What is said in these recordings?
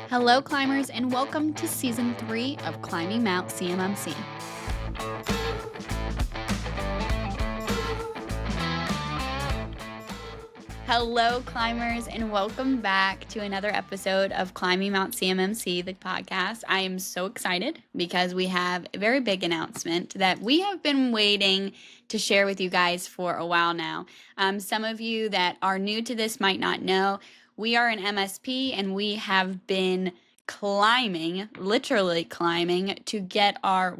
Hello, climbers, and welcome to Season 3 of Climbing Mount CMMC. Hello, climbers, and welcome back to another episode of Climbing Mount CMMC, the podcast. I am so excited because we have a very big announcement that we have been waiting to share with you guys for a while now. Some of you that are new to this might not know, we are an MSP and we have been climbing, literally climbing, to get our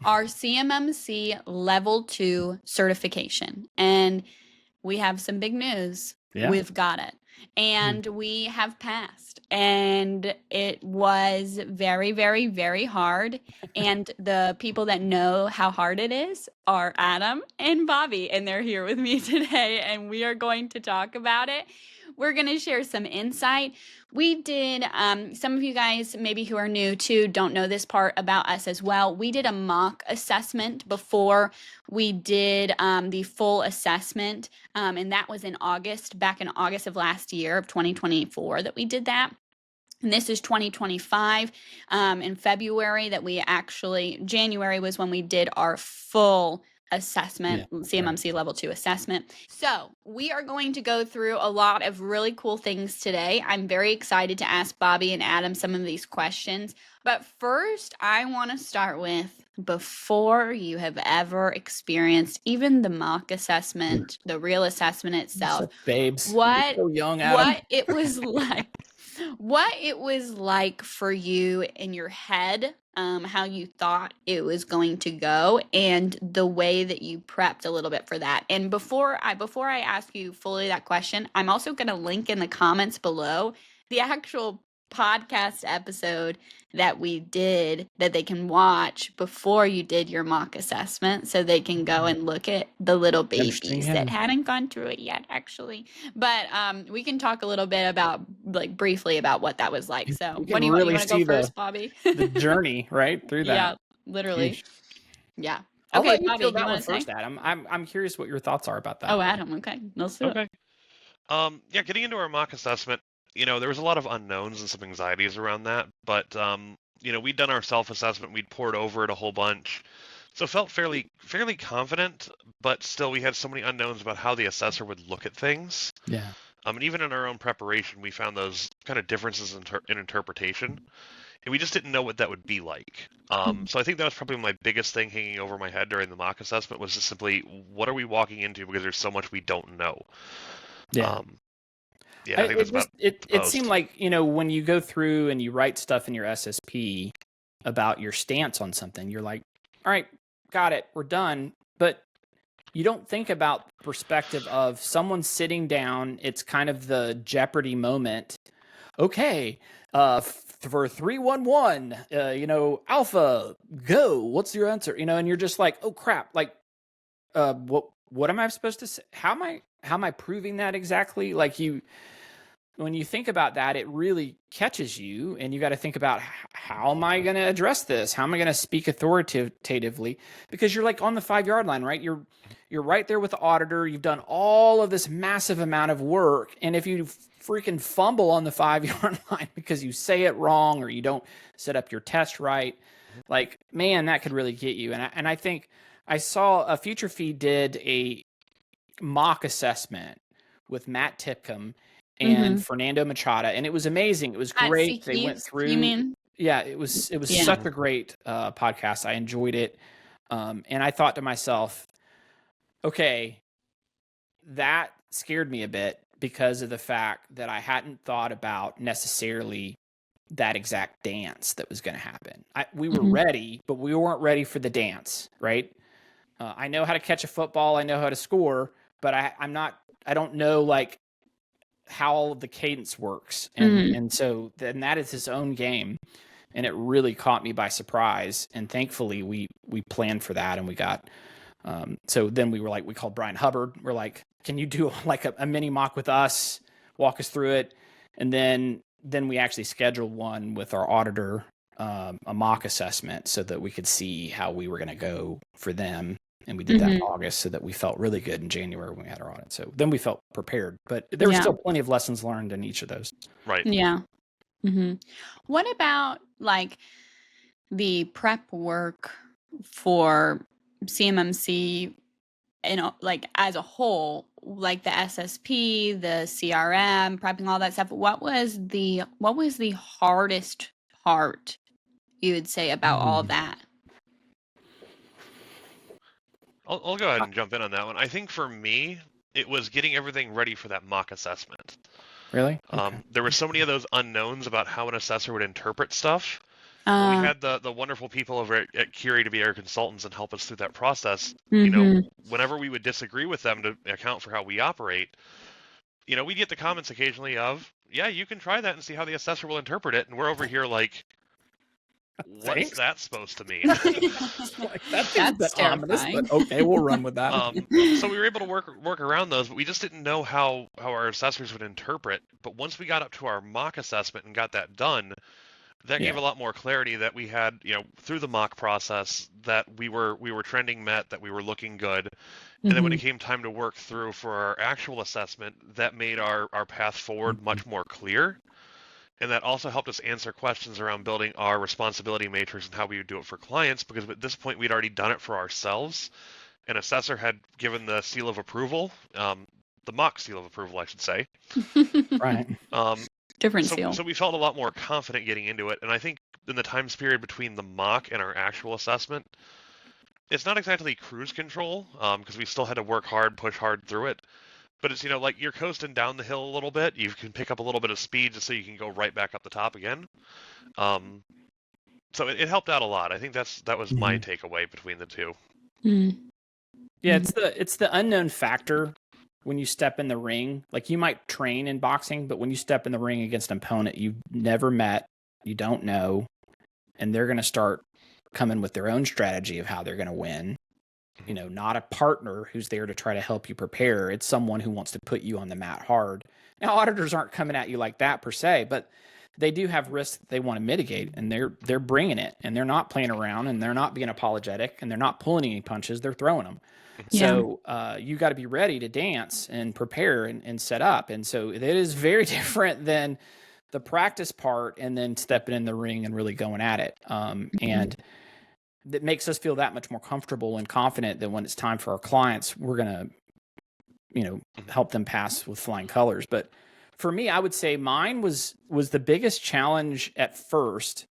CMMC Level 2 certification. And we have some big news. Yeah. We've got it. And we have passed. And it was very, very, very hard. And the people that know how hard it is are Adam and Bobby. And they're here with me today. And we are going to talk about it. We're going to share some insight. We did, some of you guys maybe who are new too don't know this part about us as well. We did a mock assessment before we did the full assessment. And that was in August, back in August of last year of 2024 that we did that. And this is 2025. In February January was when we did our full assessment, CMMC Level 2 assessment. So we are going to go through a lot of really cool things today. I'm very excited to ask Bobby and Adam some of these questions. But first, I want to start with, before you have ever experienced even the mock assessment, the real assessment itself, babes, what so young, Adam. What it was like for you in your head, how you thought it was going to go, and the way that you prepped a little bit for that. And before I ask you fully that question, I'm also going to link in the comments below the actual podcast episode that we did that they can watch before you did your mock assessment, so they can go and look at the little babies that hadn't gone through it yet, actually. But we can talk a little bit about, briefly about what that was like. So what do you want to go first, Bobby? The journey right through that. Yeah, literally. Sheesh. Yeah. I'll Okay, let you Bobby, feel that you one want to first, say? Adam. I'm curious what your thoughts are about that. Oh, Adam. Okay, let's do it. Okay. Getting into our mock assessment, there was a lot of unknowns and some anxieties around that, but we'd done our self-assessment, we'd poured over it a whole bunch, so felt fairly confident, but still we had so many unknowns about how the assessor would look at things. Yeah. And even in our own preparation, we found those kind of differences in interpretation, and we just didn't know what that would be like. So I think that was probably my biggest thing hanging over my head during the mock assessment, was just simply, what are we walking into, because there's so much we don't know. Yeah. I think it seemed like, when you go through and you write stuff in your SSP about your stance on something, you're like, all right, got it, we're done. But you don't think about the perspective of someone sitting down. It's kind of the Jeopardy moment. Okay, for 311, Alpha, go. What's your answer? And you're just like, oh crap, like, what am I supposed to say? How am I proving that exactly? Like, when you think about that, it really catches you, and you got to think about, how am I going to address this? How am I going to speak authoritatively? Because you're like on the 5-yard line, right? You're right there with the auditor. You've done all of this massive amount of work, and if you freaking fumble on the 5-yard line because you say it wrong or you don't set up your test right, like, man, that could really get you. And I think I saw a Future Feed did a mock assessment with Matt Tipcomb and Fernando Machado, and it was amazing. It was great. They went through. You mean? Yeah, it was such a great podcast. I enjoyed it, and I thought to myself, okay, that scared me a bit, because of the fact that I hadn't thought about necessarily that exact dance that was going to happen. We were ready, but we weren't ready for the dance, right? I know how to catch a football. I know how to score, but I don't know, like, how the cadence works. And so then that is his own game. And it really caught me by surprise. And thankfully we planned for that, and we got, so then we called Brian Hubbard. We're like, can you do like a mini mock with us, walk us through it? And then we actually scheduled one with our auditor, a mock assessment, so that we could see how we were going to go for them. And we did that in August, so that we felt really good in January when we had our audit. So then we felt prepared, but there were still plenty of lessons learned in each of those. Right. Yeah. Hmm. What about like the prep work for CMMC, like as a whole, like the SSP, the CRM, prepping all that stuff? What was the hardest part you would say about all that? I'll go ahead and jump in on that one. I think for me, it was getting everything ready for that mock assessment. Really? Okay. There were so many of those unknowns about how an assessor would interpret stuff. When we Uh, had the wonderful people over at Curie to be our consultants and help us through that process, mm-hmm. whenever we would disagree with them to account for how we operate, we'd get the comments occasionally of, yeah, you can try that and see how the assessor will interpret it. And we're over here like, what's Thanks. that supposed to mean? Like, that seems a That's bit ominous, terrifying. but okay, we'll run with that. So we were able to work around those, but we just didn't know how our assessors would interpret. But once we got up to our mock assessment and got that done, that gave Yeah. a lot more clarity that we had, through the mock process, that we were trending met, that we were looking good. And then when it came time to work through for our actual assessment, that made our path forward much more clear. And that also helped us answer questions around building our responsibility matrix and how we would do it for clients, because at this point we'd already done it for ourselves. An assessor had given the seal of approval, the mock seal of approval, I should say. Right. Different So seal. we felt a lot more confident getting into it. And I think in the time period between the mock and our actual assessment, it's not exactly cruise control, because we still had to work hard, push hard through it. But it's, like you're coasting down the hill a little bit. You can pick up a little bit of speed just so you can go right back up the top again. So it helped out a lot. I think that was my takeaway between the two. Yeah, it's the unknown factor when you step in the ring. Like, you might train in boxing, but when you step in the ring against an opponent you've never met, you don't know, and they're going to start coming with their own strategy of how they're going to win. Not a partner who's there to try to help you prepare. It's someone who wants to put you on the mat hard. Now, auditors aren't coming at you like that per se, but they do have risks that they want to mitigate, and they're bringing it, and they're not playing around, and they're not being apologetic, and they're not pulling any punches. They're throwing them. So you got to be ready to dance and prepare and set up. And so it is very different than the practice part and then stepping in the ring and really going at it. And that makes us feel that much more comfortable and confident that when it's time for our clients, we're going to, help them pass with flying colors. But for me, I would say mine was the biggest challenge at first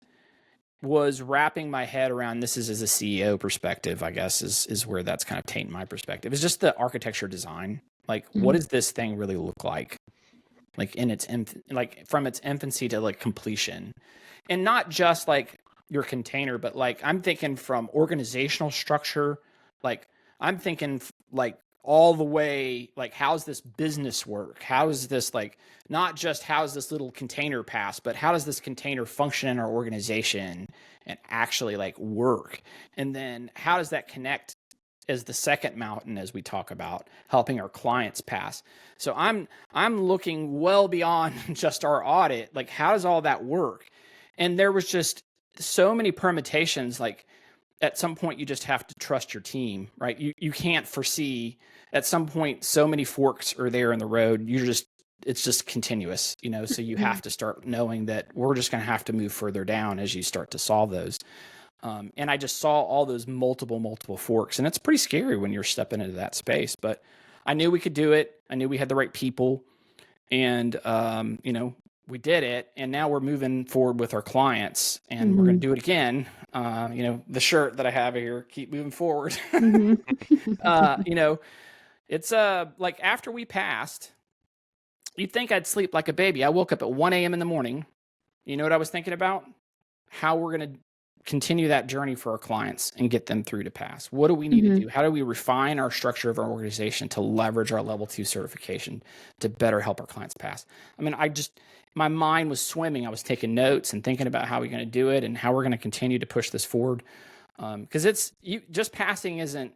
was wrapping my head around this is as a CEO perspective, I guess, is where that's kind of tainted my perspective. It's just the architecture design. Like, what does this thing really look like? Like from its infancy to like completion, and not just like your container, but like I'm thinking from organizational structure. Like I'm thinking like all the way, like how's this business work? How is this like not just how's this little container pass, but how does this container function in our organization and actually like work? And then how does that connect as the second mountain as we talk about helping our clients pass? So I'm looking well beyond just our audit. Like, how does all that work? And there was just so many permutations. Like, at some point you just have to trust your team, right? You can't foresee. At some point so many forks are there in the road. It's just continuous, so you have to start knowing that we're just going to have to move further down as you start to solve those. And I just saw all those multiple forks, and it's pretty scary when you're stepping into that space, but I knew we could do it. I knew we had the right people, and we did it, and now we're moving forward with our clients, and we're going to do it again. The shirt that I have here, keep moving forward. It's like after we passed, you'd think I'd sleep like a baby. I woke up at 1 a.m. in the morning. You know what I was thinking about? How we're going to continue that journey for our clients and get them through to pass. What do we need to do? How do we refine our structure of our organization to leverage our level 2 certification to better help our clients pass? I mean, my mind was swimming. I was taking notes and thinking about how we're going to do it and how we're going to continue to push this forward. Because just passing isn't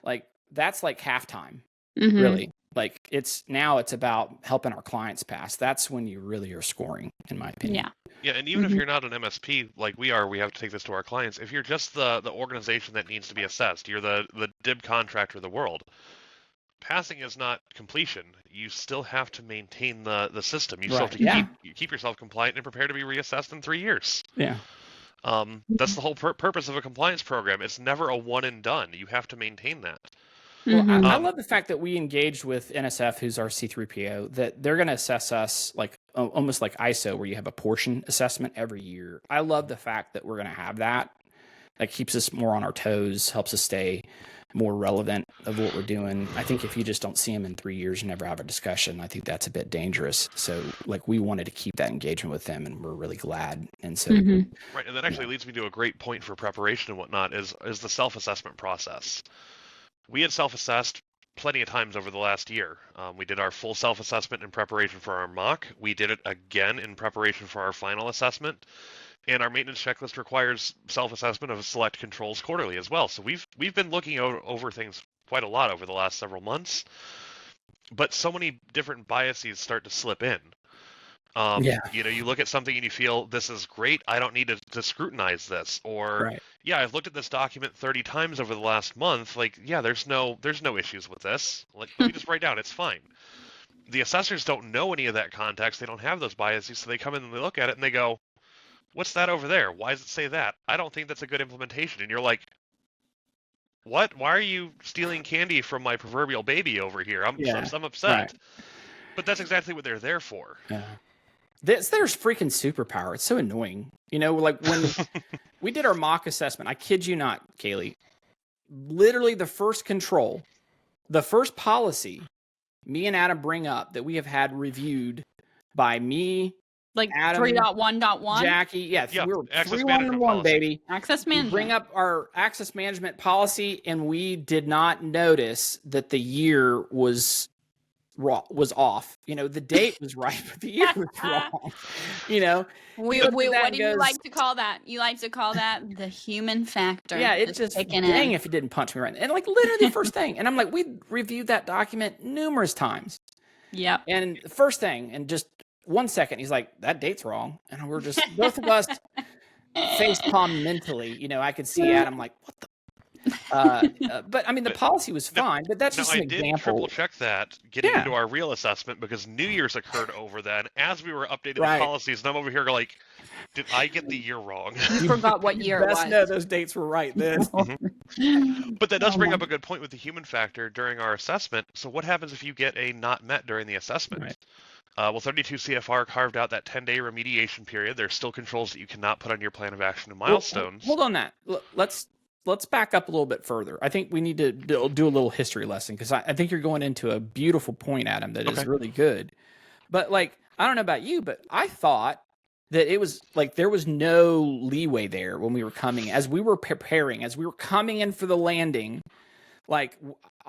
like, that's like halftime, really. Like it's about helping our clients pass. That's when you really are scoring, in my opinion. Yeah, and even if you're not an MSP like we are, we have to take this to our clients. If you're just the organization that needs to be assessed, you're the DIB contractor of the world. passing is not completion. You still have to maintain the system. You still have Right. to Yeah. keep yourself compliant and prepare to be reassessed in 3 years. Yeah. That's the whole purpose of a compliance program. It's never a one and done. You have to maintain that. Well, I Um, love the fact that we engaged with NSF, who's our C3PO, that they're going to assess us like almost like ISO, where you have a portion assessment every year. I love the fact that we're going to have that. That keeps us more on our toes, helps us stay more relevant of what we're doing. I think if you just don't see them in 3 years and never have a discussion, I think that's a bit dangerous. So, like, we wanted to keep that engagement with them, and we're really glad. And so, right, and that actually leads me to a great point for preparation and whatnot is the self-assessment process. We had self-assessed plenty of times over the last year. We did our full self-assessment in preparation for our mock. We did it again in preparation for our final assessment. And our maintenance checklist requires self-assessment of select controls quarterly as well. So we've been looking over things quite a lot over the last several months. But so many different biases start to slip in. You look at something and you feel this is great. I don't need to scrutinize this. Or right. yeah, I've looked at this document 30 times over the last month. Like, yeah, there's no issues with this. Like, let me just write down, it's fine. The assessors don't know any of that context. They don't have those biases, so they come in and they look at it and they go, "What's that over there? Why does it say that? I don't think that's a good implementation." And you're like, "What? Why are you stealing candy from my proverbial baby over here? I'm upset." Right. But that's exactly what they're there for. Yeah. There's freaking superpower. It's so annoying. Like when we did our mock assessment, I kid you not, Kaleigh, literally the first control, the first policy me and Adam bring up that we have had reviewed by me, Like Adam, 3.1.1? Jackie. Yeah, we were access 3.1.1, management policy. baby. Access management. We bring up our access management policy, and we did not notice that the year was off. The date was right, but the year was wrong. What do you like to call that? You like to call that the human factor. Yeah, it just dang if it didn't punch me right. And like literally the first thing. And I'm like, we reviewed that document numerous times. Yep. And the first thing, and just 1 second, he's like, that date's wrong. And we're just both of us face palm mentally. I could see Adam like, what the but I mean, the policy was fine, but that's just an example. I did triple check that getting into our real assessment because New Year's occurred over then as we were updating the policies. And I'm over here like, did I get the year wrong? You forgot what year it was. No, those dates were right then. But that does bring up a good point with the human factor during our assessment. So what happens if you get a not met during the assessment? Right. Well, 32 CFR carved out that 10-day remediation period. There's still controls that you cannot put on your plan of action and milestones. Hold on that. Let's back up a little bit further. I think we need to do a little history lesson because I think you're going into a beautiful point, Adam, that is really good. But like, I don't know about you, but I thought that it was like there was no leeway there when we were coming, as we were preparing, as we were coming in for the landing. Like,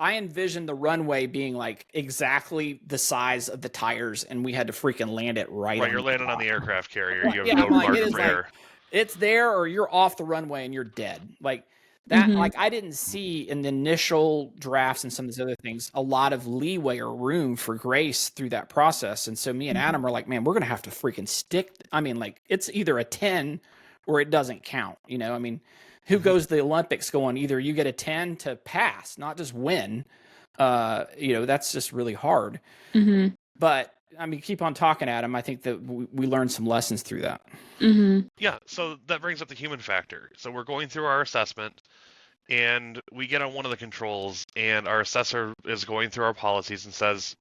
I envisioned the runway being like exactly the size of the tires, and we had to freaking land it right. Right, you're landing on the aircraft carrier. You have no margin for error. It's there, or you're off the runway and you're dead. Like that. Like, I didn't see in the initial drafts and some of these other things a lot of leeway or room for grace through that process. And so me and Adam are like, man, we're gonna have to freaking stick. I mean, like, it's either a 10 or it doesn't count. I mean, who goes to the Olympics going, either you get a 10 to pass, not just win. That's just really hard. But I mean, keep on talking, Adam. I think that we learned some lessons through that. Yeah, so that brings up the human factor. So we're going through our assessment, and we get on one of the controls, and our assessor is going through our policies and says,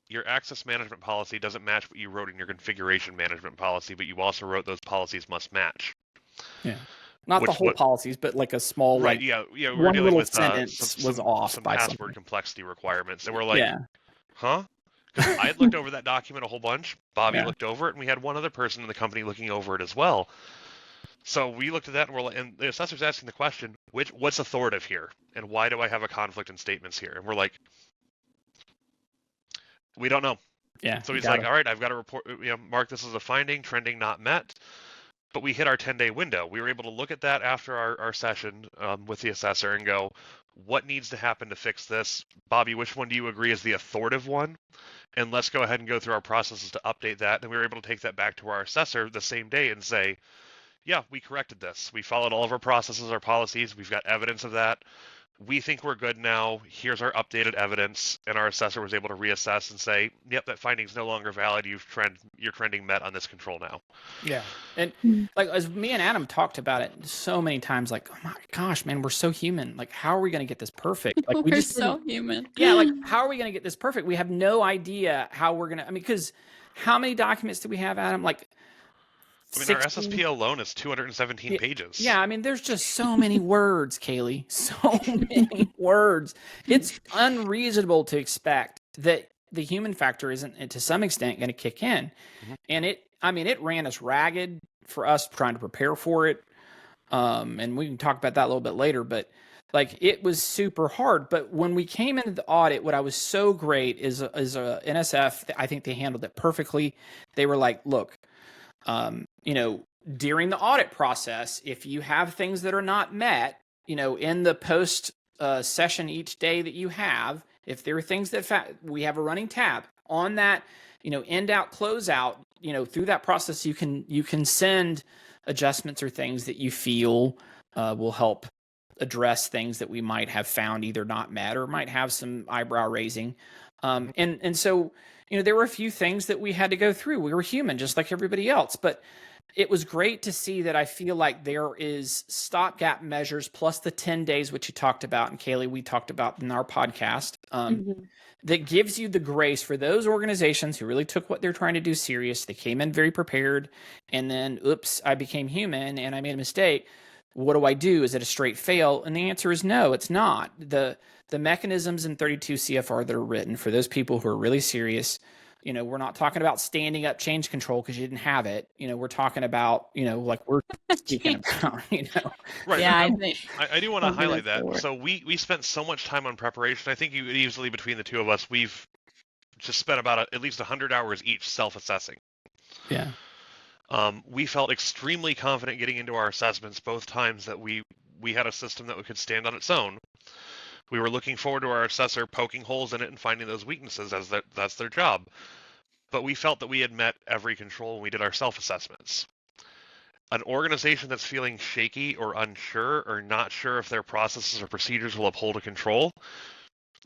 your access management policy doesn't match what you wrote in your configuration management policy, but you also wrote those policies must match. Yeah. Not the whole policies, but like a small, right? We're dealing with sentence was off some by password something. Complexity requirements, and we're like, huh? I had looked over that document a whole bunch. Bobby looked over it, and we had one other person in the company looking over it as well. So we looked at that, and and the assessor's asking the question, what's authoritative here, and why do I have a conflict in statements here? And we're like, we don't know. Yeah. So he's like, all right, I've got to report, mark this as a finding, trending not met. But we hit our 10-day window. We were able to look at that after our session with the assessor and go, what needs to happen to fix this? Bobby, which one do you agree is the authoritative one? And let's go ahead and go through our processes to update that. And we were able to take that back to our assessor the same day and say, yeah, we corrected this. We followed all of our processes, our policies. We've got evidence of that. we think we're good now. Here's our updated evidence. And our assessor was able to reassess and say, yep, that finding's no longer valid. You're trending met on this control now. Yeah. And like, as me and Adam talked about it so many times, like, oh my gosh, man, we're so human. Like, how are we going to get this perfect? Like, we We're just so human. yeah. Like, how are we going to get this perfect? We have no idea how we're going to, I mean, because how many documents do we have, Adam? Like, I mean, our 16? SSP alone is 217 Yeah, pages. yeah, I mean, there's just so many words, Kaleigh. So many words. It's unreasonable to expect that the human factor isn't, to some extent, going to kick in. And it ran us ragged for us trying to prepare for it. And we can talk about that a little bit later, but like, it was super hard. But when we came into the audit, what I was so great is a NSF, I think they handled it perfectly. They were like, look, during the audit process, if you have things that are not met, in the post session each day that you have, if there are things that we have a running tab on that, end out, close out, through that process, you can send adjustments or things that you feel will help address things that we might have found either not met or might have some eyebrow raising. And so, there were a few things that we had to go through. We were human, just like everybody else, but it was great to see that. I feel like there is stopgap measures plus the 10 days, which you talked about, and Kaleigh, we talked about in our podcast, that gives you the grace for those organizations who really took what they're trying to do serious. They came in very prepared, and then, oops, I became human and I made a mistake. What do I do? Is it a straight fail? And the answer is no, it's not. The mechanisms in 32 CFR that are written for those people who are really serious, we're not talking about standing up change control because you didn't have it. We're talking about, like we're speaking about, Right. Yeah, I do want to highlight that. forward. So we spent so much time on preparation. I think you easily, between the two of us, we've just spent about at least 100 hours each self-assessing. Yeah. We felt extremely confident getting into our assessments both times that we had a system that could stand on its own. We were looking forward to our assessor poking holes in it and finding those weaknesses, as that's their job. But we felt that we had met every control when we did our self-assessments. An organization that's feeling shaky or unsure or not sure if their processes or procedures will uphold a control,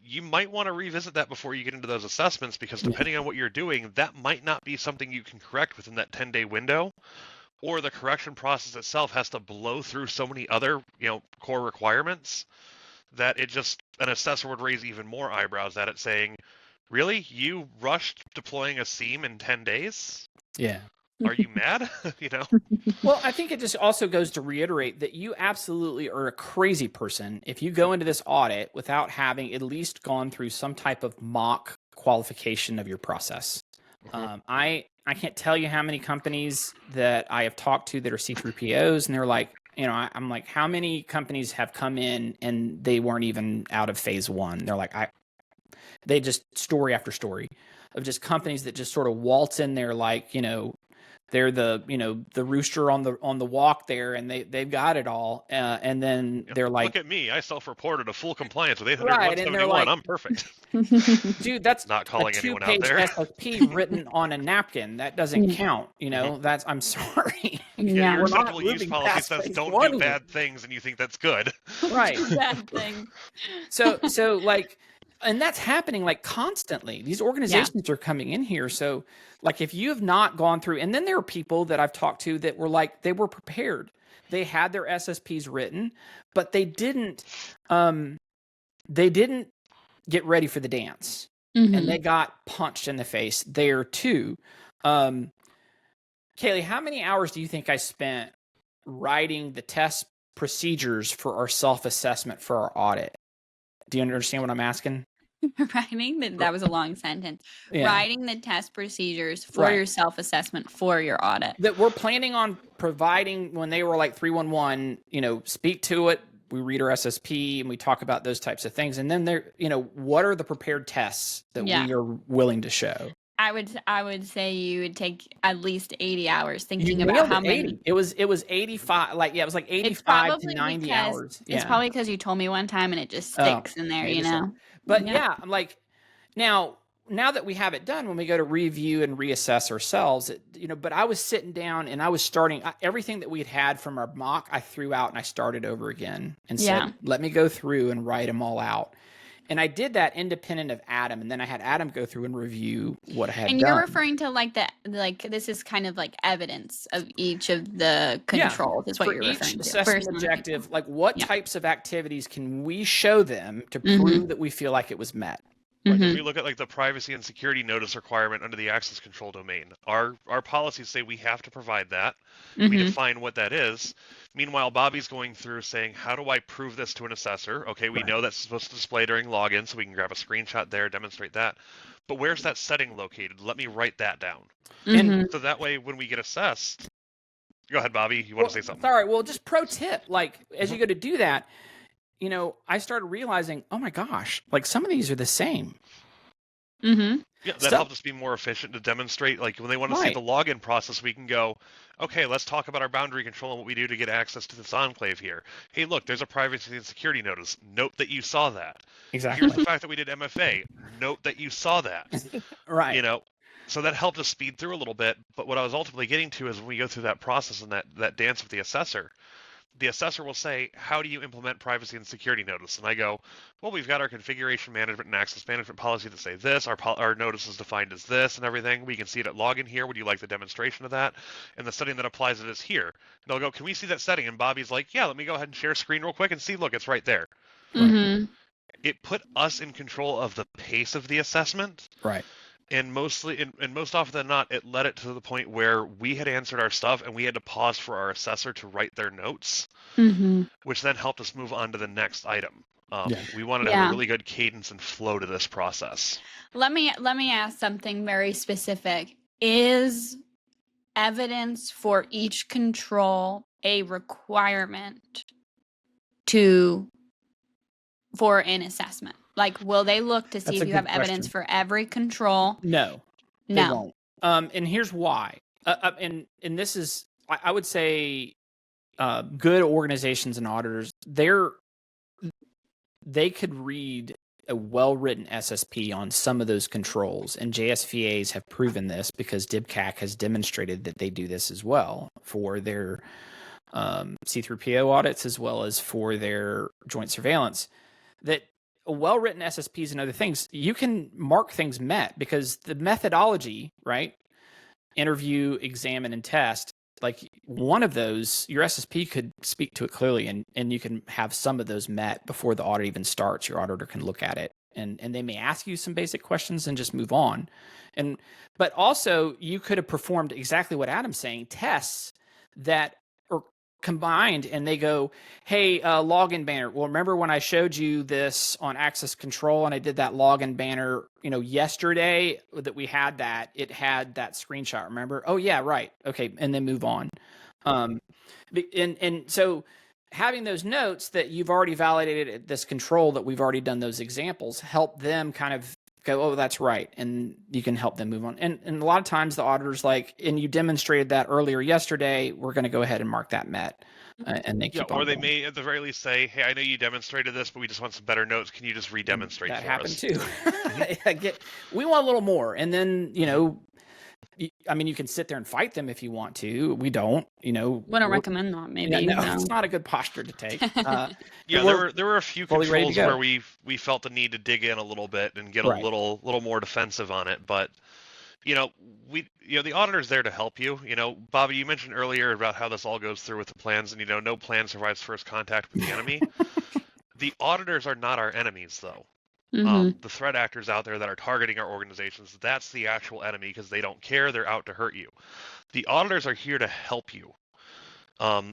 you might want to revisit that before you get into those assessments, because depending on what you're doing, that might not be something you can correct within that 10-day window, or the correction process itself has to blow through so many other, core requirements that an assessor would raise even more eyebrows at it, saying, really? You rushed deploying a SIEM in 10 days? Yeah. Are you mad? Well, I think it just also goes to reiterate that you absolutely are a crazy person if you go into this audit without having at least gone through some type of mock qualification of your process. I can't tell you how many companies that I have talked to that are C3POs, and they're like, I'm like, how many companies have come in and they weren't even out of phase one? They're like, they just story after story of just companies that just sort of waltz in there like, they're the rooster on the walk there, and they've got it all, and then they're like, look at me, I self-reported a full compliance with right, and they're 800-171. like, I'm perfect. Dude, that's not calling a anyone out 2-page there. SSP written on a napkin. That doesn't count. That's, I'm sorry. Yeah, your We're not acceptable use moving policy past says phase don't one do here. bad things, and you think that's good. Right. Bad thing. So like, and that's happening like constantly. These organizations are coming in here. So like, if you have not gone through, and then there are people that I've talked to that were like, they were prepared. They had their SSPs written, but they didn't get ready for the dance, and they got punched in the face there too. Kaleigh, how many hours do you think I spent writing the test procedures for our self-assessment for our audit? Do you understand what I'm asking? That was a long sentence. Yeah. Writing the test procedures for your self-assessment for your audit. That we're planning on providing when they were like 311, speak to it. We read our SSP and we talk about those types of things. And then what are the prepared tests that we are willing to show? I would say you would take at least 80 hours thinking about how many. It was 85. It was like 85 to 90 hours. It's probably because you told me one time and it just sticks in there, But I'm like, now now that we have it done, when we go to review and reassess ourselves, but I was sitting down and I was starting everything that we had from our mock. I threw out and I started over again and said, let me go through and write them all out. And I did that independent of Adam, and then I had Adam go through and review what I had done. And you're referring to this is kind of like evidence of each of the controls is what you're referring to. Assessment objective, like what types of activities can we show them to prove that we feel like it was met? Right. If we look at like the privacy and security notice requirement under the access control domain, our policies say we have to provide that. We define what that is. Meanwhile, Bobby's going through saying, how do I prove this to an assessor? Okay, we know that's supposed to display during login, so we can grab a screenshot there, demonstrate that. But where's that setting located? Let me write that down. And so that way, when we get assessed, go ahead, Bobby. You want to say something? All right. Well, just pro tip, like as you go to do that, I started realizing, oh my gosh, like some of these are the same. Yeah, that helped us be more efficient to demonstrate. Like when they want to see the login process, we can go, okay, let's talk about our boundary control and what we do to get access to this enclave here. Hey, look, there's a privacy and security notice. Note that you saw that. Exactly. Here's the fact that we did MFA. Note that you saw that. Right. So that helped us speed through a little bit. But what I was ultimately getting to is when we go through that process and that dance with the assessor will say, how do you implement privacy and security notice? And I go, well, we've got our configuration management and access management policy that say this. Our notice is defined as this and everything. We can see it at login here. Would you like the demonstration of that? And the setting that applies it is here. And they'll go, can we see that setting? And Bobby's like, yeah, let me go ahead and share screen real quick and see. Look, it's right there. It put us in control of the pace of the assessment. Right. And most often than not, it led it to the point where we had answered our stuff and we had to pause for our assessor to write their notes, which then helped us move on to the next item. We wanted to have a really good cadence and flow to this process. Let me ask something very specific. Is evidence for each control a requirement for an assessment? Like, will they look to see if you have evidence for every control? No, they won't. And here's why. And this is, I would say, good organizations and auditors, they could read a well-written SSP on some of those controls, and JSVAs have proven this because DIBCAC has demonstrated that they do this as well for their C3PO audits as well as for their joint surveillance. That well-written SSPs and other things, you can mark things met because the methodology, right? Interview, examine, and test, like one of those, your SSP could speak to it clearly and you can have some of those met before the audit even starts. Your auditor can look at it and they may ask you some basic questions and just move on. But also you could have performed exactly what Adam's saying, tests that are combined and they go, hey, login banner. Well, remember when I showed you this on access control and I did that login banner, yesterday that we had that, it had that screenshot, remember? Oh yeah, right. Okay. And then move on. And so having those notes that you've already validated this control, that we've already done those examples, help them kind of go, oh, that's right. And you can help them move on. And a lot of times the auditor's like, and you demonstrated that earlier yesterday, we're going to go ahead and mark that met. And they keep on. Or they may at the very least say, hey, I know you demonstrated this, but we just want some better notes. Can you just re-demonstrate that for happened us? Too. We want a little more. And then, I mean, you can sit there and fight them if you want to. We don't, Wouldn't recommend that, maybe. No, it's not a good posture to take. There were a few controls where we felt the need to dig in a little bit and get a little more defensive on it. But, the auditor's there to help you. Bobby, you mentioned earlier about how this all goes through with the plans and, no plan survives first contact with the enemy. The auditors are not our enemies, though. The threat actors out there that are targeting our organizations, that's the actual enemy because they don't care. They're out to hurt you. The auditors are here to help you.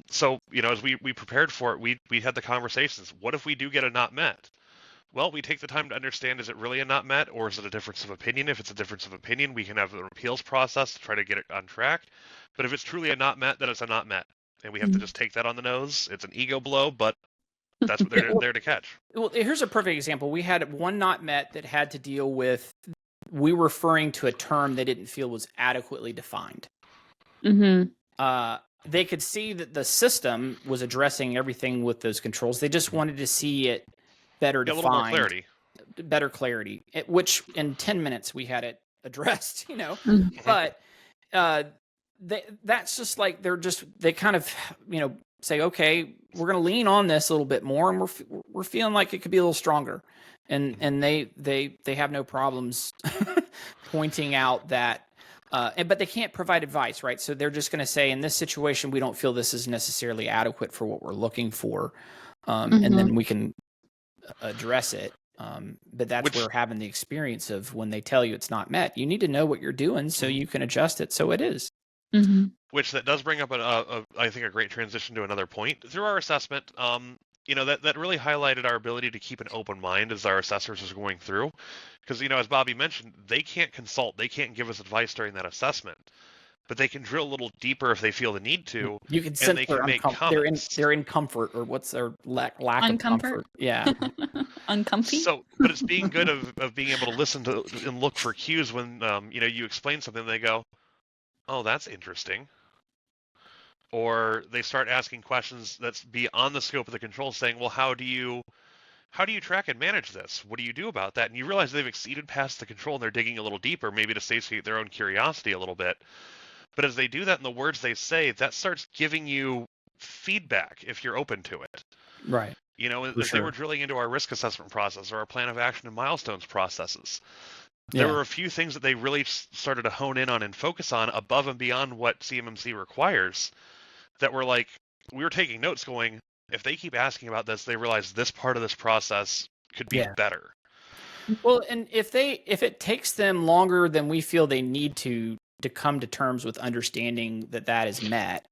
So, as we prepared for it, we had the conversations. What if we do get a not met? Well, we take the time to understand, is it really a not met or is it a difference of opinion? If it's a difference of opinion, we can have an appeals process to try to get it on track. But if it's truly a not met, then it's a not met. And we have to just take that on the nose. It's an ego blow, but that's what they're there to catch. Well, here's a perfect example. We had one not met that had to deal with, we were referring to a term they didn't feel was adequately defined. They could see that the system was addressing everything with those controls. They just wanted to see it better defined. A little more clarity. better clarity, which in 10 minutes we had it addressed, Mhm. but that's just like, they kind of, say, okay, we're going to lean on this a little bit more, and we're feeling like it could be a little stronger. And they have no problems pointing out that, but they can't provide advice, right? So they're just going to say, in this situation, we don't feel this is necessarily adequate for what we're looking for. And then we can address it. But that's where having the experience of when they tell you it's not met, you need to know what you're doing so you can adjust it so it is. Which that does bring up I think a great transition to another point. Through our assessment, that really highlighted our ability to keep an open mind as our assessors are going through. Because, as Bobby mentioned, they can't consult, they can't give us advice during that assessment, but they can drill a little deeper if they feel the need to. You can sense they can make comments. They're in comfort, or what's their lack of comfort. Yeah. Uncomfy. But it's being good of being able to listen to and look for cues when you explain something and they go, oh, that's interesting. Or they start asking questions that's beyond the scope of the control, saying, well, how do you track and manage this? What do you do about that? And you realize they've exceeded past the control and they're digging a little deeper, maybe to satiate their own curiosity a little bit. But as they do that in the words they say, that starts giving you feedback if you're open to it. Right. As they were drilling into our risk assessment process or our plan of action and milestones processes, there were a few things that they really started to hone in on and focus on above and beyond what CMMC requires, that were like, we were taking notes going, if they keep asking about this, they realize this part of this process could be better. Well, and if it takes them longer than we feel they need to come to terms with understanding that is met,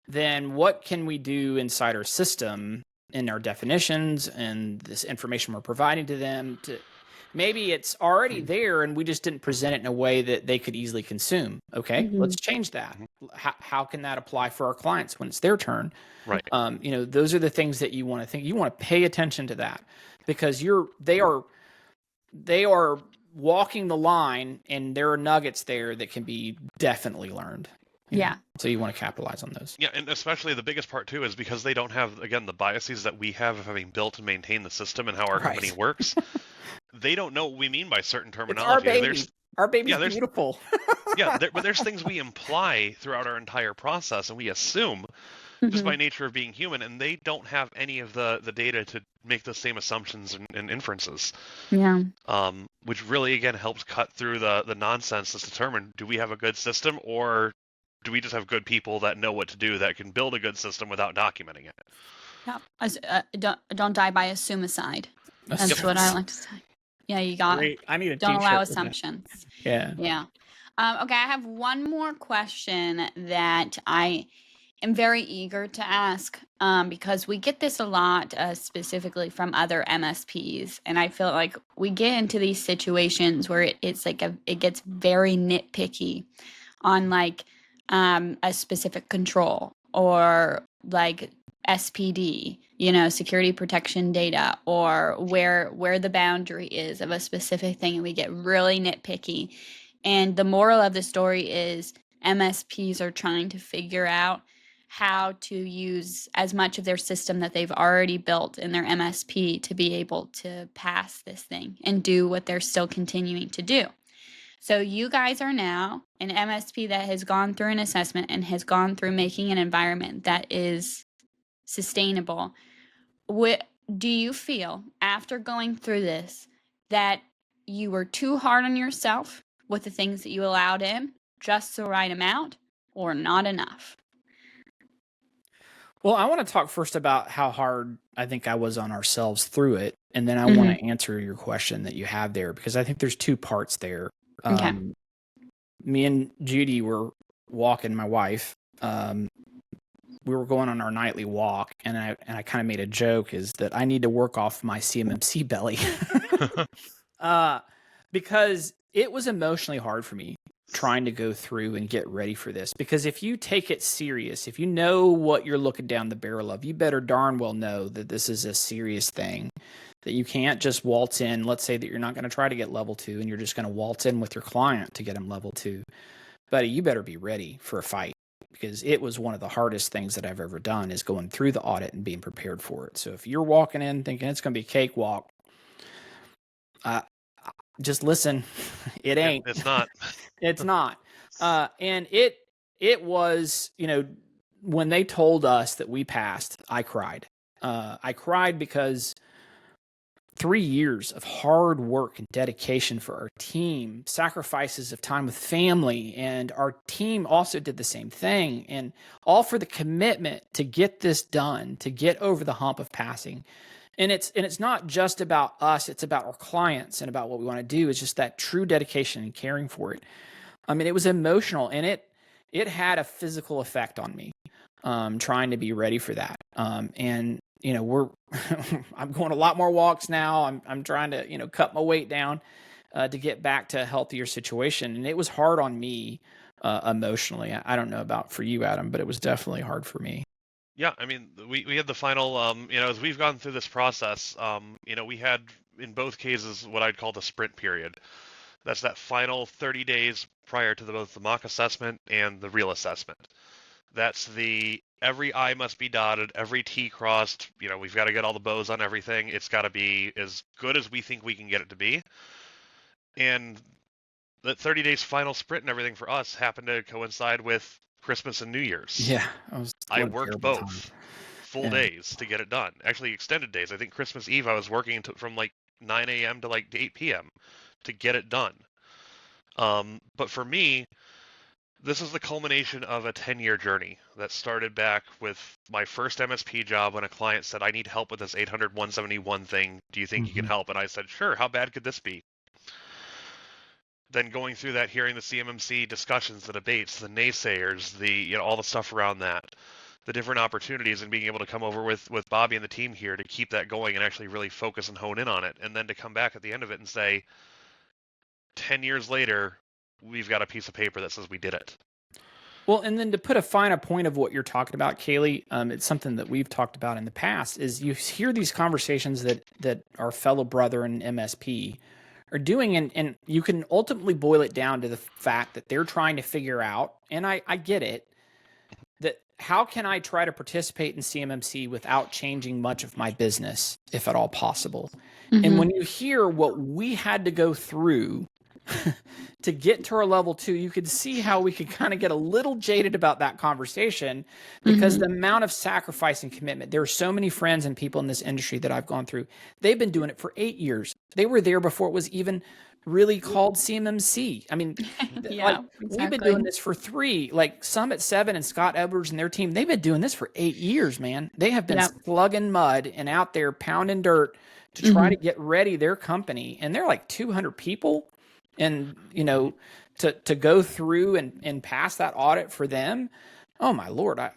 then what can we do inside our system, in our definitions and this information we're providing to them, to maybe it's already there and we just didn't present it in a way that they could easily consume. Okay, let's change that. How can that apply for our clients when it's their turn? Right. Those are the things that you want to think. You want to pay attention to that, because they are walking the line, and there are nuggets there that can be definitely learned. So you want to capitalize on those. Yeah, and especially the biggest part too is because they don't have, again, the biases that we have of having built and maintained the system and how our company works. They don't know what we mean by certain terminology. Our baby's beautiful. But there's things we imply throughout our entire process, and we assume just by nature of being human, and they don't have any of the data to make the same assumptions and inferences. Yeah. Which really, again, helps cut through the nonsense to determine, do we have a good system, or do we just have good people that know what to do, that can build a good system without documenting it? Yeah. Don't die by assumicide. That's what I like to say. Yeah, you got it. I need a Don't t-shirt allow with that. assumptions. Yeah. Yeah. Okay, I have one more question that I am very eager to ask, because we get this a lot, specifically from other MSPs, and I feel like we get into these situations where it's like it gets very nitpicky on like a specific control, or like SPD, security protection data, or where the boundary is of a specific thing, and we get really nitpicky. And the moral of the story is MSPs are trying to figure out how to use as much of their system that they've already built in their MSP to be able to pass this thing and do what they're still continuing to do. So you guys are now an MSP that has gone through an assessment and has gone through making an environment that is sustainable. Do you feel, after going through this, that you were too hard on yourself with the things that you allowed in, just the right amount, or not enough? Well, I want to talk first about how hard I think I was on ourselves through it, and then I want to answer your question that you have there, because I think there's two parts there. Okay. Me and Judy were walking, my wife. We were going on our nightly walk, and I kind of made a joke, is that I need to work off my CMMC belly, because it was emotionally hard for me trying to go through and get ready for this. Because if you take it serious, if you know what you're looking down the barrel of, you better darn well know that this is a serious thing, that you can't just waltz in. Let's say that you're not going to try to get level 2 and you're just going to waltz in with your client to get them level 2. Buddy, you better be ready for a fight, because it was one of the hardest things that I've ever done, is going through the audit and being prepared for it. So if you're walking in thinking it's going to be a cakewalk, uh, just listen, it Yeah, ain't. it's not. It's not. And it was, when they told us that we passed, I cried. I cried because 3 years of hard work and dedication for our team, sacrifices of time with family, and our team also did the same thing, and all for the commitment to get this done, to get over the hump of passing. And it's not just about us, it's about our clients and about what we want to do. It's just that true dedication and caring for it. I mean, it was emotional, and it had a physical effect on me, trying to be ready for that. And we're I'm going a lot more walks now. I'm trying to cut my weight down, to get back to a healthier situation, and it was hard on me, emotionally. I don't know about for you, Adam, but it was definitely hard for me. Yeah, I mean, we had the final, as we've gone through this process, we had in both cases what I'd call the sprint period. That's that final 30 days prior to both the mock assessment and the real assessment. That's the every I must be dotted, every T crossed. We've got to get all the bows on everything. It's got to be as good as we think we can get it to be. And that 30 days final sprint and everything for us happened to coincide with Christmas and New Year's. Yeah, I worked both full Yeah. days to get it done. Actually, extended days. I think Christmas Eve I was working from like 9 a.m. to like 8 p.m. to get it done. But for me, this is the culmination of a 10-year journey that started back with my first MSP job when a client said, I need help with this 800-171 thing. Do you think you can help? And I said, sure. How bad could this be? Then going through that, hearing the CMMC discussions, the debates, the naysayers, all the stuff around that, the different opportunities, and being able to come over with Bobby and the team here to keep that going and actually really focus and hone in on it. And then to come back at the end of it and say, 10 years later, we've got a piece of paper that says we did it. Well, and then to put a finer point of what you're talking about, Kaleigh, it's something that we've talked about in the past, is you hear these conversations that our fellow brother in MSP are doing, and you can ultimately boil it down to the fact that they're trying to figure out, and I get it, that how can I try to participate in CMMC without changing much of my business, if at all possible? And when you hear what we had to go through to get to our level 2, you could see how we could kind of get a little jaded about that conversation, because the amount of sacrifice and commitment. There are so many friends and people in this industry that I've gone through. They've been doing it for 8 years. They were there before it was even really called CMMC. I mean, Yeah, we've been doing this for 3, like Summit 7 and Scott Edwards and their team. They've been doing this for 8 years, man. They have been slugging mud and out there pounding dirt to try to get ready their company. And they're like 200 people. And, to go through and pass that audit for them, oh my Lord, I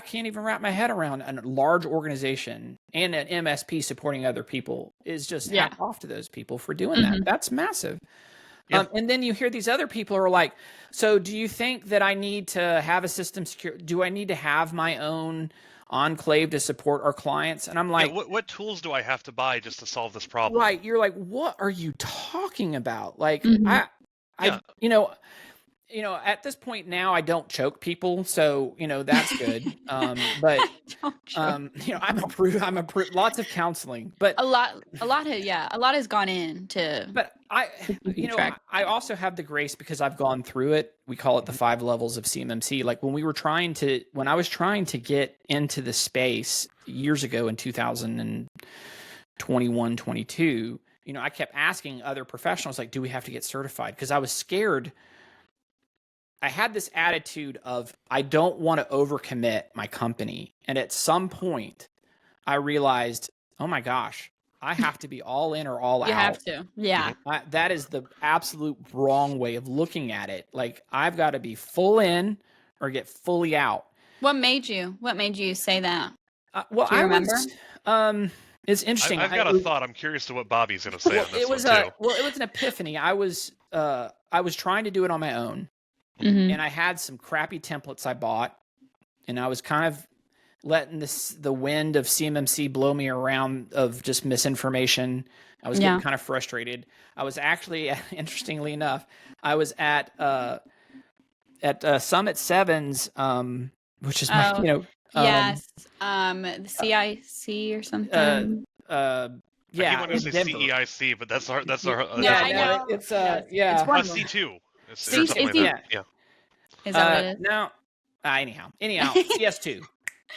can't even wrap my head around a large organization and an MSP supporting other people. Is just hat off to those people for doing that. That's massive. Yeah. And then you hear these other people who are like, so do you think that I need to have a system secure? Do I need to have my own enclave to support our clients? And I'm like, what tools do I have to buy just to solve this problem? right. You're like, what are you talking about? Like, at this point now, I don't choke people, so that's good. But I'm approved. Lots of counseling, but a lot has gone into. But I also have the grace because I've gone through it. We call it the 5 levels of CMMC. Like when I was trying to get into the space years ago in 2021, 22, I kept asking other professionals, like, do we have to get certified? Because I was scared. I had this attitude of, I don't want to overcommit my company. And at some point I realized, oh my gosh, I have to be all in or all out. You have to. Yeah. That is the absolute wrong way of looking at it. Like, I've got to be full in or get fully out. What made you say that? Well, do you remember? It's interesting. I've got a thought. I'm curious to what Bobby's going to say on this one too. Well, it was an epiphany. I was trying to do it on my own, and I had some crappy templates I bought, and I was kind of letting the wind of CMMC blow me around of just misinformation. I was getting kind of frustrated. I was actually, interestingly enough, I was at Summit 7's, which is my, yes, the CIC or something. I keep wanting in to say Denver. CEIC, but that's our Yeah, I no, know. it's It's one of them. C2. It's C- something like C- that. Yeah. Is that what it is? No. Anyhow, CS2.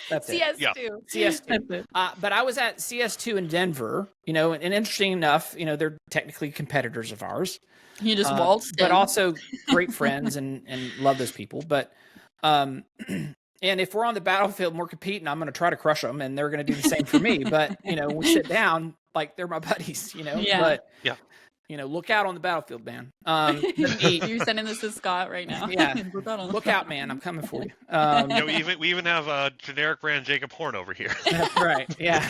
That's it. CS2. CS2. That's it. But I was at CS2 in Denver, and interesting enough, they're technically competitors of ours. You just waltzed but in. also great friends and love those people. But and if we're on the battlefield and we're competing, I'm going to try to crush them, and they're going to do the same for me. But when we sit down, like they're my buddies, Yeah. But Yeah. look out on the battlefield, man. You're sending this to Scott right now. Yeah. Look Out, man. I'm coming for you. We even have a generic brand Jacob Horn over here. That's right. Yeah.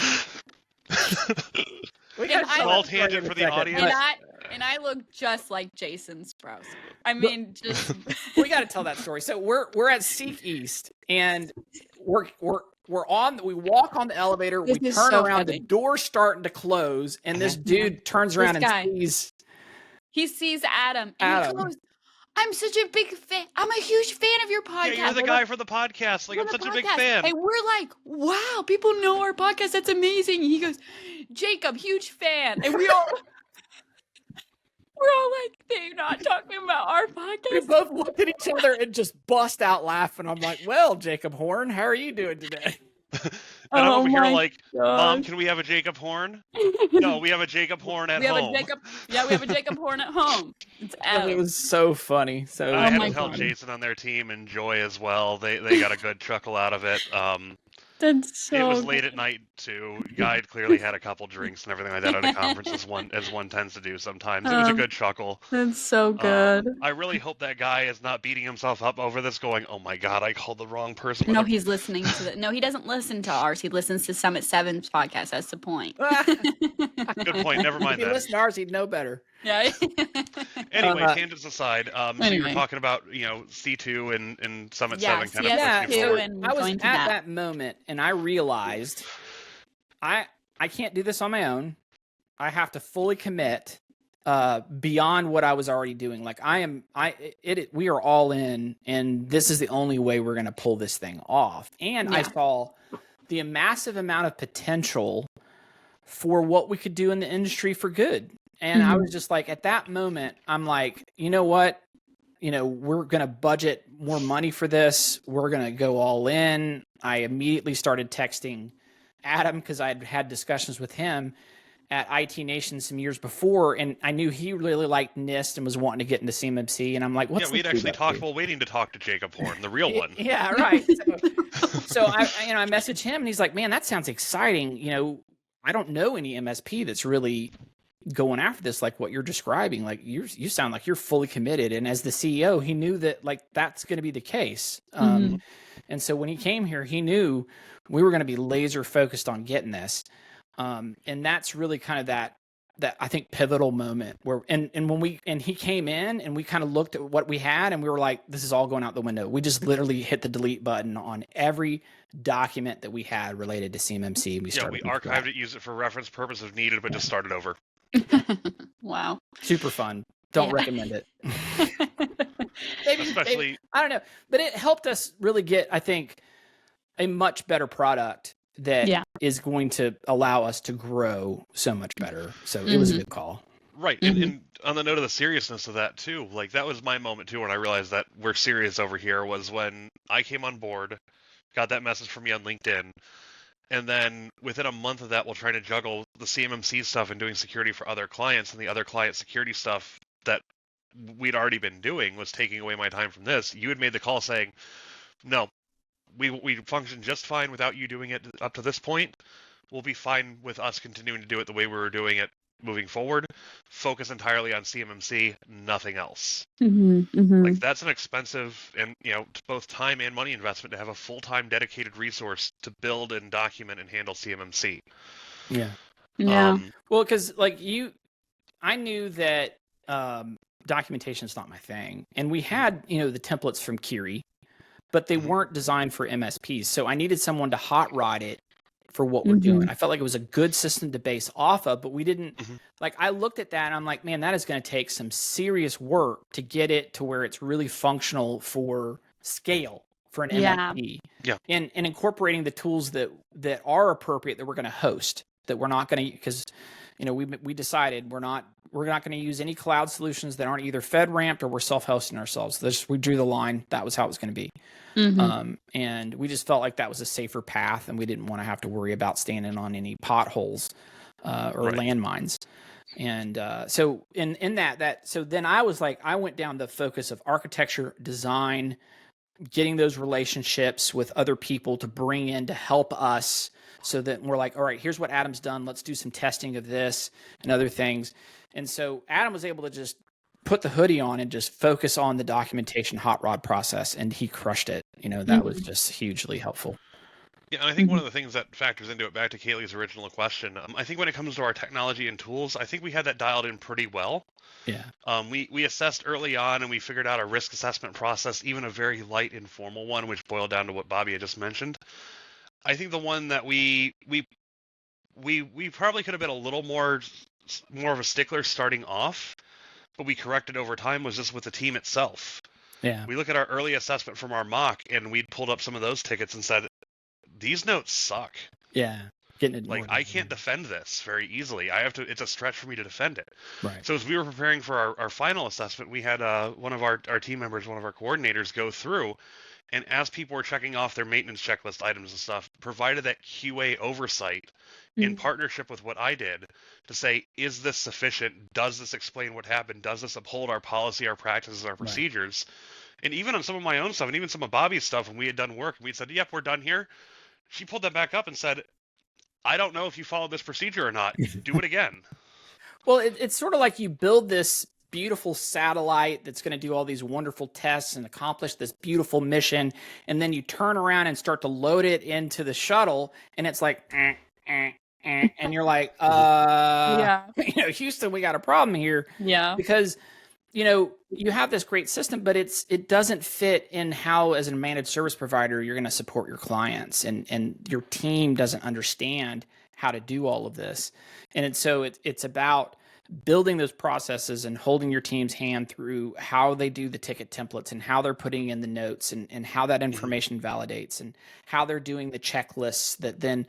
We got And Small tangent for the audience. And I look just like Jason Sprouse. I mean, just we got to tell that story. So we're at Seek East, and we walk on the elevator. This we is turn so around. funny. The door's starting to close, and this dude turns around and he sees Adam, and Adam. he goes, "I'm such a big fan. I'm a huge fan of your podcast. Yeah, you're the guy for the podcast. Like, I'm such a big fan. And we're like, wow, people know our podcast. That's amazing." He goes, "Jacob, huge fan." And we're all like, they're not talking about our We podcast. both looked at each other and just bust out laughing. I'm like, "Well, Jacob Horn, how are you doing today?" And I'm over here my like, gosh. Mom, can we have a Jacob Horn? No, we have a Jacob Horn at home. we have a Jacob Horn at home. It's Adam. It was so funny. So I had my to tell God. Jason on their team and Joy as well. They got a good chuckle out of it. That's so It was late at night too. Guy had clearly had a couple drinks and everything like that at a conference, as one tends to do sometimes. It was a good chuckle. That's so good. I really hope that guy is not beating himself up over this, going, "Oh my God, I called the wrong person." No, he's listening to No, he doesn't listen to ours. He listens to Summit 7's podcast. That's the point. Good point. Never mind if he that. listened to ours, he'd know better. Yeah. Anyway, tangents aside, so you were Anyway. talking about C2 and Summit Yeah, 7 kind CS2 of Yeah, pushing forward. and I was going at to that. that moment, and I realized I can't do this on my own. I have to fully commit beyond what I was already doing. Like we are all in, and this is the only way we're going to pull this thing off. And I Yeah. saw the massive amount of potential for what we could do in the industry for good. And I was just like, at that moment, I'm like, you know what? We're going to budget more money for this. We're going to go all in. I immediately started texting Adam because I'd had discussions with him at IT Nation some years before, and I knew he really liked NIST and was wanting to get into CMMC. And I'm like, what's we'd actually talked while waiting to talk to Jacob Horn, the real one. Yeah, right. So I messaged him, and he's like, man, that sounds exciting. I don't know any MSP that's really going after this like what you're describing. Like you sound like you're fully committed, and as the CEO he knew that like that's going to be the case. And so when he came here, he knew we were going to be laser focused on getting this, and that's really kind of that I think pivotal moment where and when he came in and we kind of looked at what we had, and we were like, this is all going out the window. We just literally hit the delete button on every document that we had related to CMMC. We archived it, used it for reference purposes if needed, but just started over. Wow. Super fun. Don't recommend it. Especially, I don't know, but it helped us really get, I think, a much better product that is going to allow us to grow so much better. So it was a good call. Right. And on the note of the seriousness of that too, like that was my moment too when I realized that we're serious over here, was when I came on board, got that message from you on LinkedIn. And then within a month of that, while trying to juggle the CMMC stuff and doing security for other clients, and the other client security stuff that we'd already been doing was taking away my time from this, you had made the call saying, no, we function just fine without you doing it up to this point. We'll be fine with us continuing to do it the way we were doing it moving forward. Focus entirely on CMMC, nothing else. Like that's an expensive and both time and money investment to have a full-time dedicated resource to build and document and handle CMMC. Yeah. Well, because I knew that documentation is not my thing, and we had the templates from Kiri, but they weren't designed for MSPs. So I needed someone to hot rod it for what we're doing. I felt like it was a good system to base off of, but we didn't I looked at that and I'm like, man, that is going to take some serious work to get it to where it's really functional for scale for an MSP. Yeah. And incorporating the tools that are appropriate that we're going to host. that we're not going to, because we decided we're not going to use any cloud solutions that aren't either FedRAMP or we're self-hosting ourselves. We drew the line. That was how it was going to be. And we just felt like that was a safer path, and we didn't want to have to worry about standing on any potholes or landmines. And so in that, so then I was like, I went down the focus of architecture, design, getting those relationships with other people to bring in to help us, so that we're like, all right, here's what Adam's done. Let's do some testing of this and other things. And so Adam was able to just put the hoodie on and just focus on the documentation hot rod process, and he crushed it. That was just hugely helpful. Yeah, and I think one of the things that factors into it, back to Kaleigh's original question, I think when it comes to our technology and tools, I think we had that dialed in pretty well. Yeah. We assessed early on, and we figured out a risk assessment process, even a very light, informal one, which boiled down to what Bobby had just mentioned. I think the one that we probably could have been a little more of a stickler starting off, but we corrected over time, was just with the team itself. Yeah. We look at our early assessment from our mock, and we'd pulled up some of those tickets and said, these notes suck. Yeah. Getting it Like, I can't defend this very easily. It's a stretch for me to defend it. Right. So as we were preparing for our final assessment, we had one of our team members, one of our coordinators, go through, and as people were checking off their maintenance checklist items and stuff, provided that QA oversight in partnership with what I did to say, is this sufficient? Does this explain what happened? Does this uphold our policy, our practices, our procedures? Right. And even on some of my own stuff, and even some of Bobby's stuff, when we had done work, and we said, yep, we're done here, she pulled that back up and said, I don't know if you followed this procedure or not. Do it again. Well, it's sort of like you build this beautiful satellite that's going to do all these wonderful tests and accomplish this beautiful mission, and then you turn around and start to load it into the shuttle, and it's like, and you're like, Houston, we got a problem here. Yeah. Because you have this great system, but it doesn't fit in how, as a managed service provider, you're going to support your clients, and your team doesn't understand how to do all of this. And it's about building those processes and holding your team's hand through how they do the ticket templates and how they're putting in the notes and how that information validates and how they're doing the checklists that then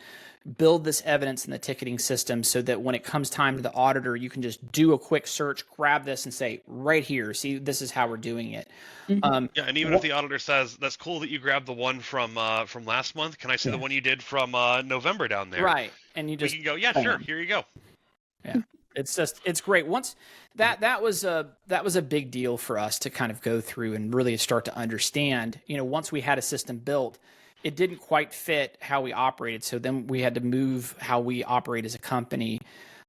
build this evidence in the ticketing system, so that when it comes time to the auditor, you can just do a quick search, grab this and say, right here, see, this is how we're doing it. And even if the auditor says, that's cool that you grabbed the one from last month, can I see the one you did from November down there? Right. And we can go, yeah, sure, here you go. Yeah. It's great. Once that was a big deal for us to kind of go through and really start to understand, once we had a system built, it didn't quite fit how we operated. So then we had to move how we operate as a company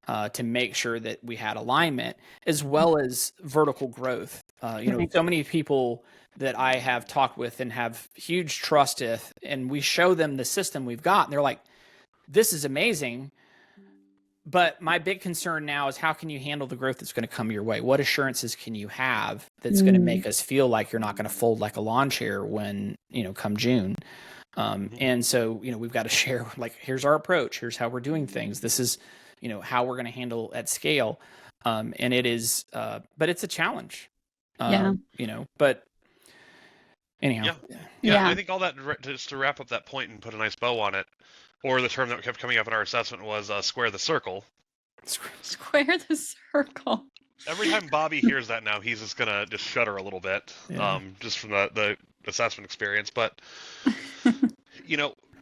to make sure that we had alignment, as well as vertical growth. So many people that I have talked with and have huge trust with, and we show them the system we've got, and they're like, this is amazing. But my big concern now is, how can you handle the growth that's going to come your way? What assurances can you have that's going to make us feel like you're not going to fold like a lawn chair when, come June? And so, we've got to share, like, here's our approach. Here's how we're doing things. This is, how we're going to handle at scale. And it is, but it's a challenge, but anyhow. Yeah. I think all that, just to wrap up that point and put a nice bow on it, or the term that kept coming up in our assessment was square the circle. Square the circle. Every time Bobby hears that now, he's just going to just shudder a little bit, just from the assessment experience. But,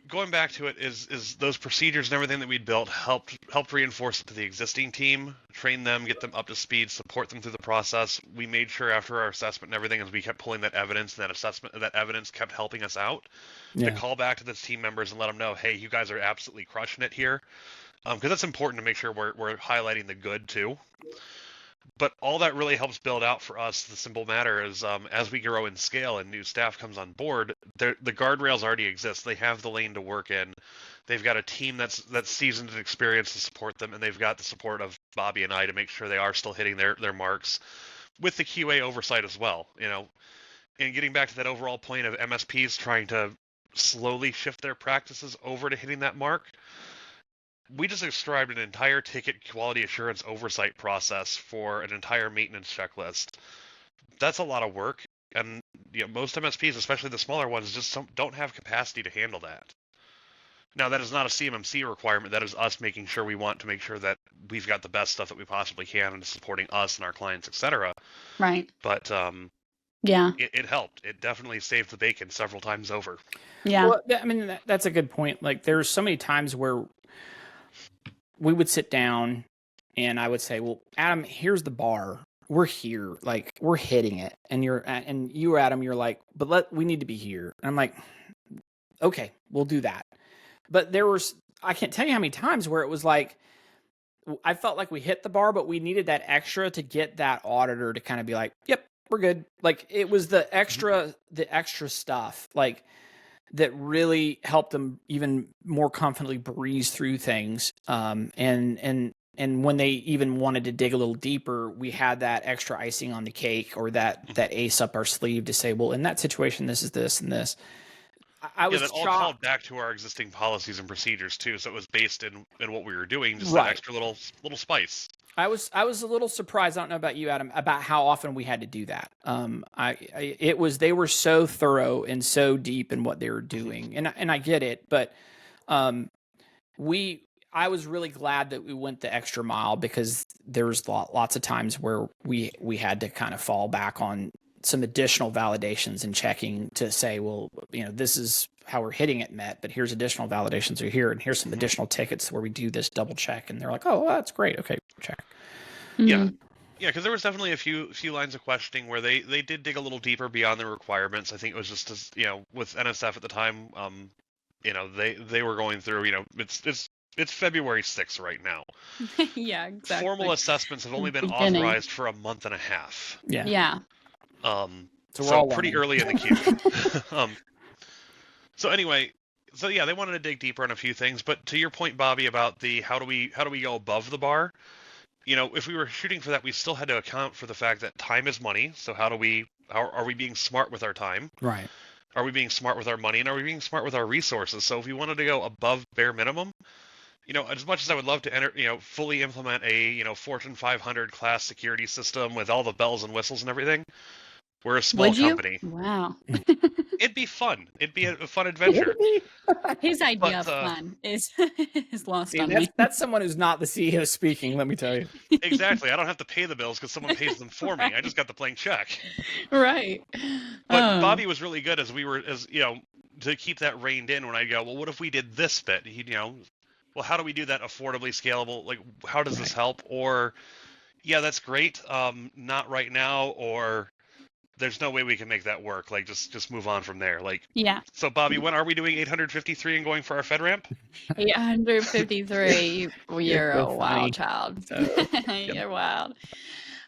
going back to it is those procedures and everything that we'd built helped reinforce it to the existing team, train them, get them up to speed, support them through the process. We made sure after our assessment and everything, as we kept pulling that evidence, and that evidence kept helping us out, to call back to the team members and let them know, hey, you guys are absolutely crushing it here. Because that's important to make sure we're highlighting the good too. But all that really helps build out for us. The simple matter is, as we grow in scale and new staff comes on board, the guardrails already exist. They have the lane to work in. They've got a team that's seasoned and experienced to support them, and they've got the support of Bobby and I to make sure they are still hitting their marks, with the QA oversight as well. And getting back to that overall point of MSPs trying to slowly shift their practices over to hitting that mark. We just described an entire ticket quality assurance oversight process for an entire maintenance checklist. That's a lot of work, and most MSPs, especially the smaller ones, just don't have capacity to handle that. Now, that is not a CMMC requirement. That is us making sure we want to make sure that we've got the best stuff that we possibly can and supporting us and our clients, etc. Right. But Yeah. it helped. It definitely saved the bacon several times over. Yeah. Well, I mean, that's a good point. Like, there's so many times where we would sit down and I would say, well, Adam, here's the bar. We're here. Like, we're hitting it. And you, Adam, you're like, but we need to be here. And I'm like, okay, we'll do that. But I can't tell you how many times where it was like, I felt like we hit the bar, but we needed that extra to get that auditor to kind of be like, yep, we're good. Like, it was the extra stuff, like, that really helped them even more confidently breeze through things. And when they even wanted to dig a little deeper, we had that extra icing on the cake, or that ace up our sleeve to say, well, in that situation, this is this and this. I was that all called back to our existing policies and procedures too, so it was based in what we were doing, just that extra little spice. I was a little surprised. I don't know about you, Adam, about how often we had to do that. They were so thorough and so deep in what they were doing, and I get it, but I was really glad that we went the extra mile, because there was lots of times where we had to kind of fall back on some additional validations and checking to say, well, this is how we're hitting it met, but here's additional validations are here, and here's some additional tickets where we do this double check, and they're like, oh, well, that's great. Okay, check. Yeah, because there was definitely a few lines of questioning where they did dig a little deeper beyond the requirements. I think it was just as, with NSF at the time, they were going through, it's February 6th right now. Yeah, exactly. Formal assessments have only been authorized for a month and a half. Yeah. So pretty early in the queue. So anyway, they wanted to dig deeper on a few things, but to your point, Bobby, about the how do we go above the bar? If we were shooting for that, we still had to account for the fact that time is money. So how are we being smart with our time? Right. Are we being smart with our money, and are we being smart with our resources? So if we wanted to go above bare minimum, as much as I would love to fully implement a Fortune 500 class security system with all the bells and whistles and everything, we're a small company. Wow. It'd be fun. It'd be a fun adventure. His idea of fun is lost on me. That's someone who's not the CEO speaking, let me tell you. Exactly. I don't have to pay the bills because someone pays them for me. I just got the blank check. Right. But Bobby was really good to keep that reined in when I go, well, what if we did this bit? Well, how do we do that affordably scalable? Like, how does this help? Or, yeah, that's great. Not right now. Or there's no way we can make that work. Like, just move on from there. Like, yeah. So, Bobby, when are we doing 853 and going for our FedRAMP? 853. You're a wild child. You're wild.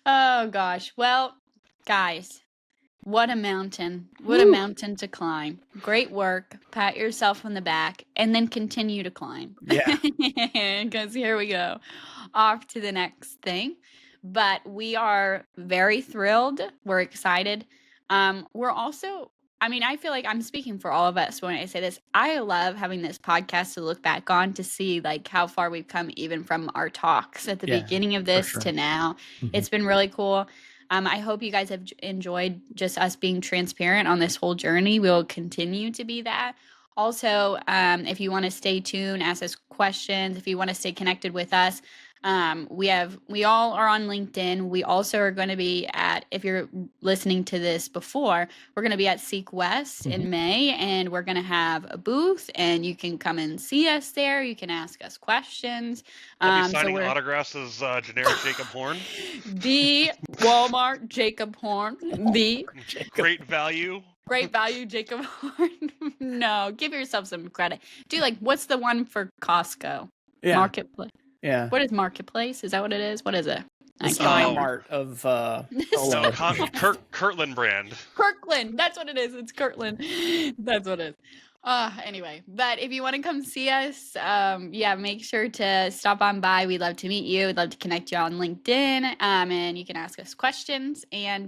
Oh gosh. Well, guys, what a mountain. What a mountain to climb. Great work. Pat yourself on the back and then continue to climb. Yeah. Because here we go. Off to the next thing. But we are very thrilled. We're excited. We're also, I feel like I'm speaking for all of us when I say this. I love having this podcast to look back on to see like how far we've come, even from our talks at the beginning of this to now. Mm-hmm. It's been really cool. I hope you guys have enjoyed just us being transparent on this whole journey. We'll continue to be that. Also, if you want to stay tuned, ask us questions, if you want to stay connected with us, we all are on LinkedIn. We also are going to be if you're listening to this before, we're going to be at Seek West in May, and we're going to have a booth, and you can come and see us there. You can ask us questions. I'll be signing autographs as generic Jacob Horn. The Walmart Jacob Horn. The great value. Great value, Jacob Horn. No, give yourself some credit. What's the one for Costco? Yeah. Marketplace. Yeah. What is Marketplace? Is that what it is? What is it? Mart of Kirtland brand. Kirkland. That's what it is. It's Kirtland. That's what it is. Anyway, but if you want to come see us, make sure to stop on by. We'd love to meet you. We'd love to connect you on LinkedIn. And you can ask us questions. And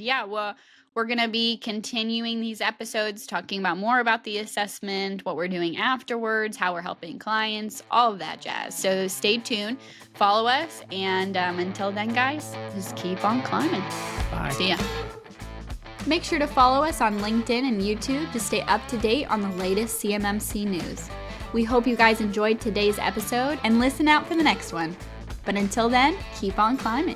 we're going to be continuing these episodes, talking more about the assessment, what we're doing afterwards, how we're helping clients, all of that jazz. So stay tuned, follow us, and until then, guys, just keep on climbing. Bye. See ya. Make sure to follow us on LinkedIn and YouTube to stay up to date on the latest CMMC news. We hope you guys enjoyed today's episode and listen out for the next one. But until then, keep on climbing.